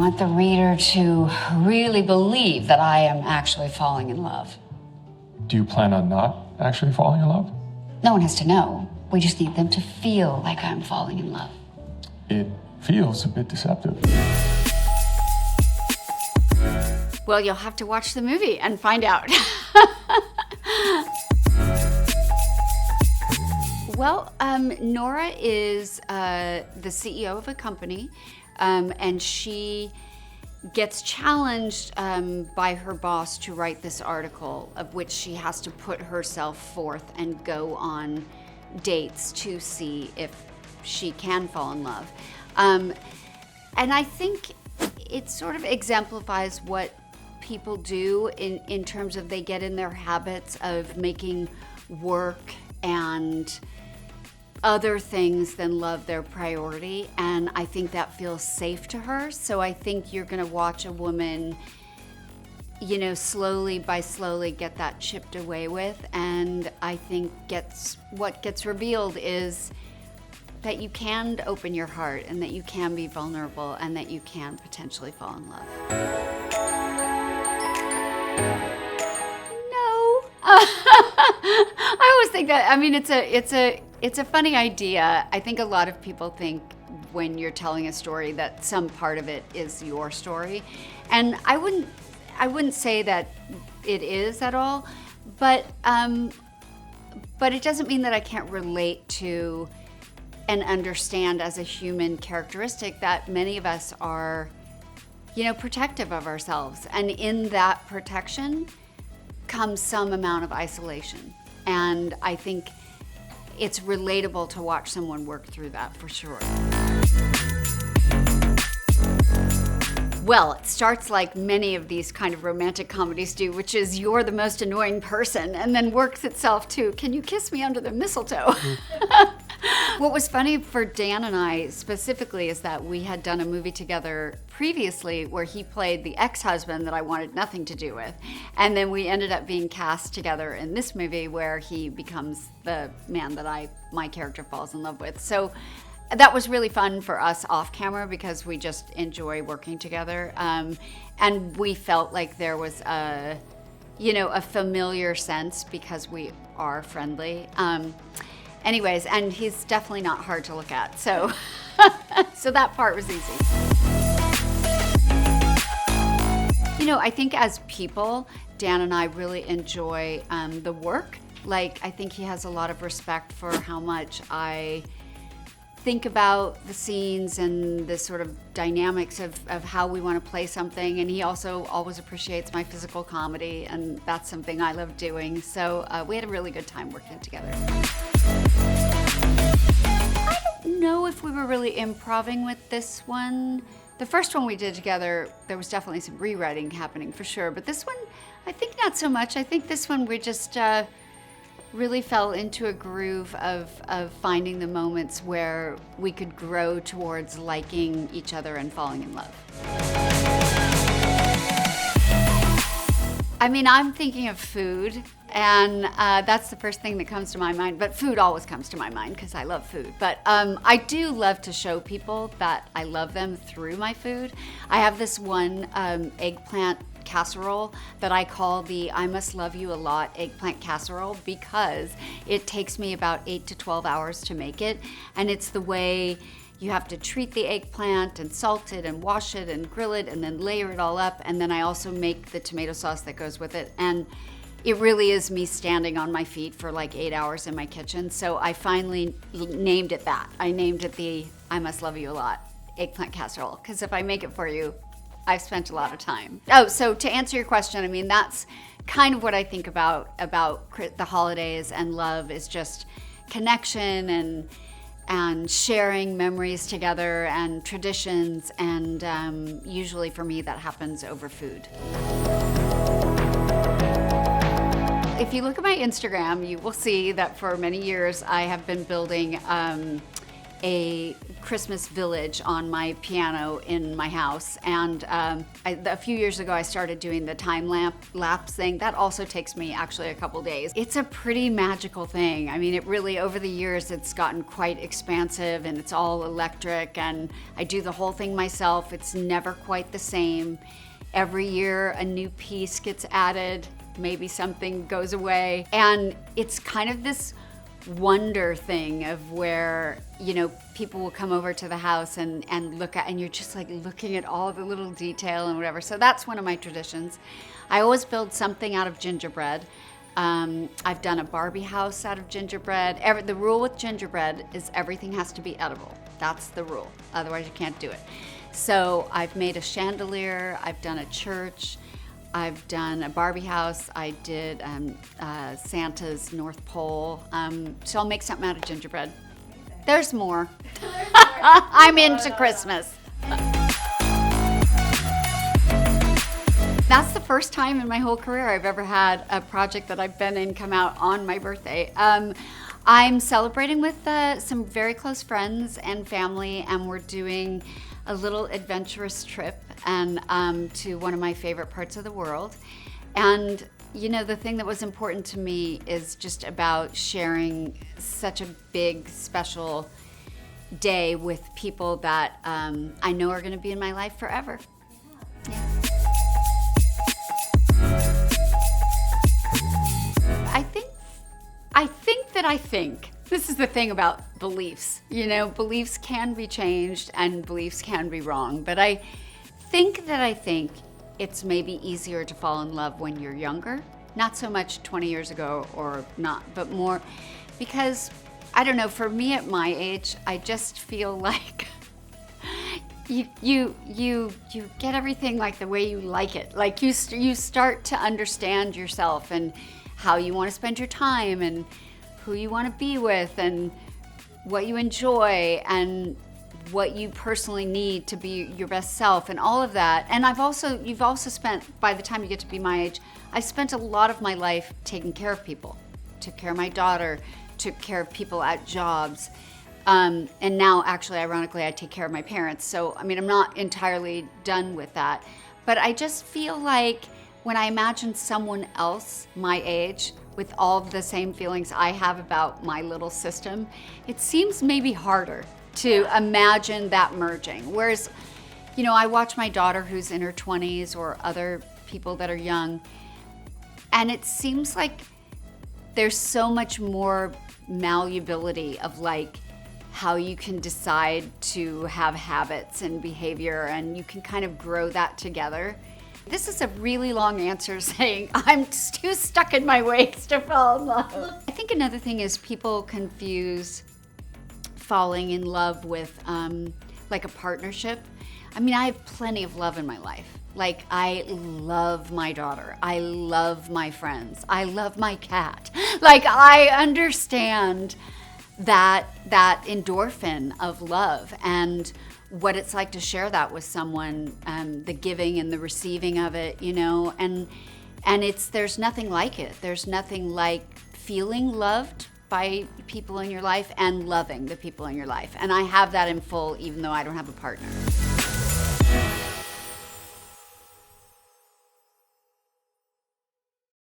want the reader to really believe that I am actually falling in love. Do you plan on not actually falling in love? No one has to know. We just need them to feel like I'm falling in love. It feels a bit deceptive. Well, you'll have to watch the movie and find out. Well, Nora is the CEO of a company, and she gets challenged by her boss to write this article of which she has to put herself forth and go on dates to see if she can fall in love. And I think it sort of exemplifies what people do in terms of they get in their habits of making work and other things than love their priority, and I think that feels safe to her. So I think you're gonna watch a woman, you know, slowly by slowly get that chipped away with, and I think what gets revealed is that you can open your heart and that you can be vulnerable and that you can potentially fall in love. No. I always think that, I mean, it's a funny idea. I think a lot of people think when you're telling a story that some part of it is your story. And I wouldn't say that it is at all, but it doesn't mean that I can't relate to and understand as a human characteristic that many of us are, you know, protective of ourselves. And in that protection comes some amount of isolation. And I think it's relatable to watch someone work through that for sure. Well, it starts like many of these kind of romantic comedies do, which is you're the most annoying person, and then works itself to, can you kiss me under the mistletoe? What was funny for Dan and I specifically is that we had done a movie together previously where he played the ex-husband that I wanted nothing to do with. And then we ended up being cast together in this movie where he becomes the man that my character falls in love with. So that was really fun for us off camera because we just enjoy working together. And we felt like there was a familiar sense because we are friendly. Anyways, and he's definitely not hard to look at. So, so that part was easy. You know, I think as people, Dan and I really enjoy the work. Like, I think he has a lot of respect for how much I think about the scenes and the sort of dynamics of how we want to play something. And he also always appreciates my physical comedy, and that's something I love doing. So we had a really good time working together. I don't know if we were really improvising with this one. The first one we did together, there was definitely some rewriting happening for sure. But this one, I think not so much. I think this one we just really fell into a groove of finding the moments where we could grow towards liking each other and falling in love. I mean, I'm thinking of food, and that's the first thing that comes to my mind, but food always comes to my mind because I love food. But I do love to show people that I love them through my food. I have this one eggplant casserole that I call the I Must Love You a Lot eggplant casserole because it takes me about 8 to 12 hours to make it, and it's the way you have to treat the eggplant and salt it and wash it and grill it and then layer it all up, and then I also make the tomato sauce that goes with it. And it really is me standing on my feet for like 8 hours in my kitchen. So I finally named it that. I named it the I Must Love You a Lot eggplant casserole because if I make it for you, I've spent a lot of time. Oh, so to answer your question, I mean, that's kind of what I think about the holidays and love is just connection and sharing memories together and traditions, and usually for me that happens over food. If you look at my Instagram, you will see that for many years I have been building a Christmas village on my piano in my house. And a few years ago, I started doing the time lapse thing. That also takes me actually a couple days. It's a pretty magical thing. I mean, it really, over the years, it's gotten quite expansive, and it's all electric, and I do the whole thing myself. It's never quite the same. Every year, a new piece gets added, maybe something goes away. And it's kind of this wonder thing of where, you know, people will come over to the house and look at, and you're just like looking at all the little detail and whatever. So that's one of my traditions. I always build something out of gingerbread. I've done a Barbie house out of gingerbread. The rule with gingerbread is everything has to be edible. That's the rule. Otherwise you can't do it. So I've made a chandelier, I've done a church, I've done a Barbie house, I did Santa's North Pole. So I'll make something out of gingerbread. There's more. I'm into Christmas. That's the first time in my whole career I've ever had a project that I've been in come out on my birthday. I'm celebrating with some very close friends and family, and we're doing a little adventurous trip and to one of my favorite parts of the world. And you know, the thing that was important to me is just about sharing such a big, special day with people that I know are going to be in my life forever. Yeah. I think. This is the thing about beliefs. You know, beliefs can be changed and beliefs can be wrong. But I think it's maybe easier to fall in love when you're younger. Not so much 20 years ago or not, but more because, I don't know, for me at my age, I just feel like you get everything like the way you like it. Like you start to understand yourself and how you want to spend your time and who you want to be with and what you enjoy and what you personally need to be your best self and all of that. And you've also spent, by the time you get to be my age, I spent a lot of my life taking care of people. Took care of my daughter, took care of people at jobs. And now, actually, ironically, I take care of my parents. So, I mean, I'm not entirely done with that. But I just feel like when I imagine someone else my age with all of the same feelings I have about my little system, it seems maybe harder to imagine that merging. Whereas, you know, I watch my daughter who's in her 20s or other people that are young, and it seems like there's so much more malleability of like how you can decide to have habits and behavior, and you can kind of grow that together. This is a really long answer saying I'm too stuck in my ways to fall in love. I think another thing is people confuse falling in love with like a partnership. I mean, I have plenty of love in my life. Like, I love my daughter. I love my friends. I love my cat. Like, I understand that endorphin of love and what it's like to share that with someone, the giving and the receiving of it, you know, and there's nothing like it. There's nothing like feeling loved by people in your life and loving the people in your life. And I have that in full, even though I don't have a partner.